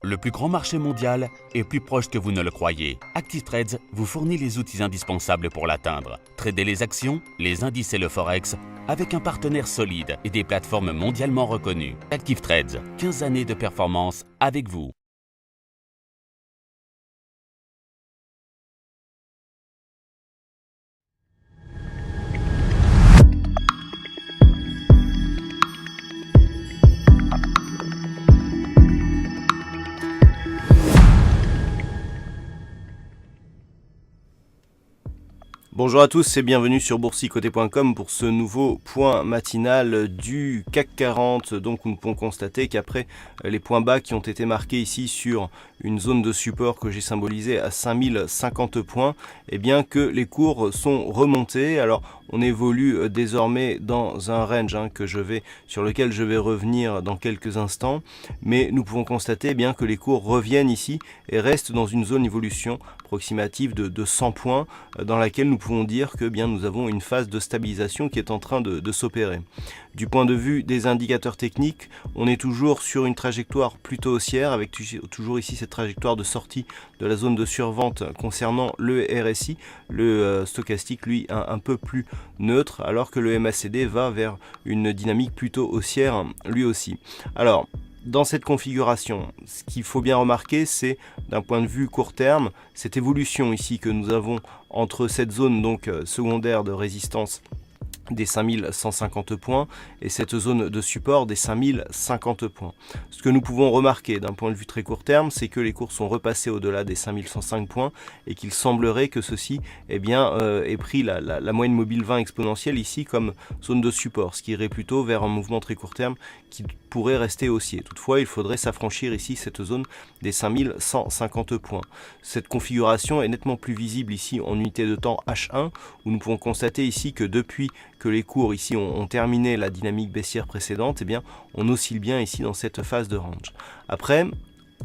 Le plus grand marché mondial est plus proche que vous ne le croyez. Active Trades vous fournit les outils indispensables pour l'atteindre. Tradez les actions, les indices et le forex avec un partenaire solide et des plateformes mondialement reconnues. Active Trades, 15 années de performance avec vous. Bonjour à tous et bienvenue sur boursicoté.com pour ce nouveau point matinal du CAC 40. Donc nous pouvons constater qu'après les points bas qui ont été marqués ici sur une zone de support que j'ai symbolisée à 5050 points, et bien que les cours sont remontés. Alors on évolue désormais dans un range sur lequel je vais revenir dans quelques instants, mais nous pouvons constater bien que les cours reviennent ici et restent dans une zone d'évolution approximative de 100 points dans laquelle nous pouvons dire que bien nous avons une phase de stabilisation qui est en train de s'opérer. Du point de vue des indicateurs techniques, on est toujours sur une trajectoire plutôt haussière avec toujours ici cette trajectoire de sortie de la zone de survente concernant le RSI, le stochastique lui un peu plus neutre, alors que le MACD va vers une dynamique plutôt haussière lui aussi. Alors dans cette configuration, ce qu'il faut bien remarquer, c'est d'un point de vue court terme, cette évolution ici que nous avons entre cette zone donc secondaire de résistance des 5150 points et cette zone de support des 5050 points. Ce que nous pouvons remarquer d'un point de vue très court terme, c'est que les cours sont repassés au-delà des 5105 points et qu'il semblerait que ceci ait pris la moyenne mobile 20 exponentielle ici comme zone de support, ce qui irait plutôt vers un mouvement très court terme qui pourrait rester haussier. Toutefois, il faudrait s'affranchir ici cette zone des 5150 points. Cette configuration est nettement plus visible ici en unité de temps H1, où nous pouvons constater ici que depuis que les cours ici ont terminé la dynamique baissière précédente, eh bien, on oscille bien ici dans cette phase de range. Après,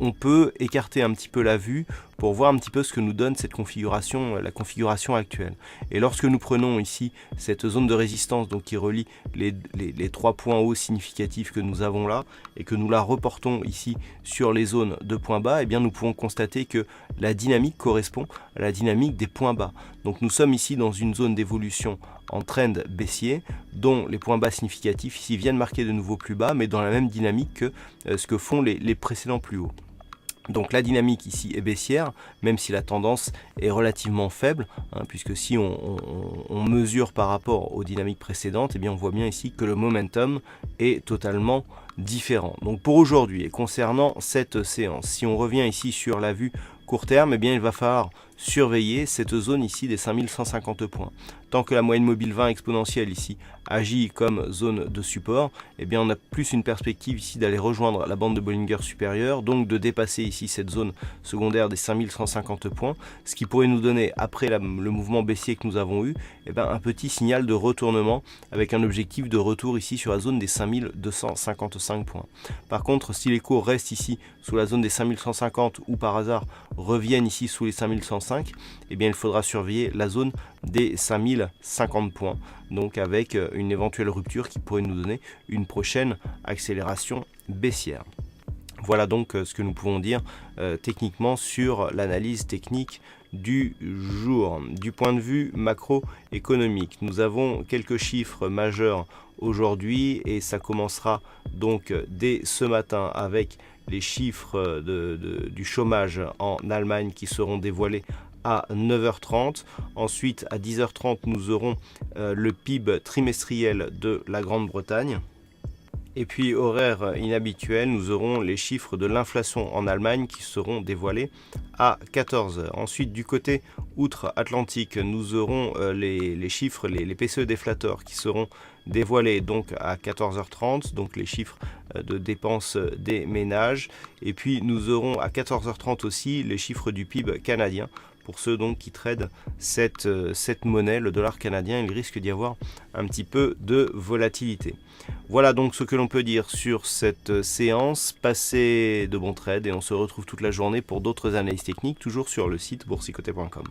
on peut écarter un petit peu la vue pour voir un petit peu ce que nous donne cette configuration, la configuration actuelle. Et lorsque nous prenons ici cette zone de résistance donc qui relie les 3 points hauts significatifs que nous avons là et que nous la reportons ici sur les zones de points bas, eh bien nous pouvons constater que la dynamique correspond à la dynamique des points bas. Donc nous sommes ici dans une zone d'évolution en trend baissier dont les points bas significatifs ici viennent marquer de nouveau plus bas, mais dans la même dynamique que ce que font les précédents plus hauts. Donc la dynamique ici est baissière, même si la tendance est relativement faible, puisque si on mesure par rapport aux dynamiques précédentes, eh bien on voit bien ici que le momentum est totalement différent. Donc pour aujourd'hui, et concernant cette séance, si on revient ici sur la vue court terme, eh bien il va falloir surveiller cette zone ici des 5150 points. Tant que la moyenne mobile 20 exponentielle ici agit comme zone de support, eh bien on a plus une perspective ici d'aller rejoindre la bande de Bollinger supérieure, donc de dépasser ici cette zone secondaire des 5150 points, ce qui pourrait nous donner, après le mouvement baissier que nous avons eu, eh bien, un petit signal de retournement avec un objectif de retour ici sur la zone des 5255 points. Par contre, si les cours restent ici sous la zone des 5150 ou par hasard reviennent ici sous les 5105, eh bien il faudra surveiller la zone des 5050 points, donc avec une éventuelle rupture qui pourrait nous donner une prochaine accélération baissière. Voilà donc ce que nous pouvons dire techniquement sur l'analyse technique du jour. Du point de vue macroéconomique, nous avons quelques chiffres majeurs aujourd'hui et ça commencera donc dès ce matin avec les chiffres du chômage en Allemagne qui seront dévoilés à 9h30. Ensuite, à 10h30, nous aurons le PIB trimestriel de la Grande-Bretagne. Et puis, horaire inhabituel, nous aurons les chiffres de l'inflation en Allemagne qui seront dévoilés à 14h. Ensuite, du côté outre-Atlantique, nous aurons les chiffres, les PCE déflateurs qui seront dévoilés donc à 14h30, donc les chiffres de dépenses des ménages. Et puis, nous aurons à 14h30 aussi les chiffres du PIB canadien. Pour ceux donc qui tradent cette monnaie, le dollar canadien, il risque d'y avoir un petit peu de volatilité. Voilà donc ce que l'on peut dire sur cette séance. Passez de bons trades et on se retrouve toute la journée pour d'autres analyses techniques, toujours sur le site boursicoté.com.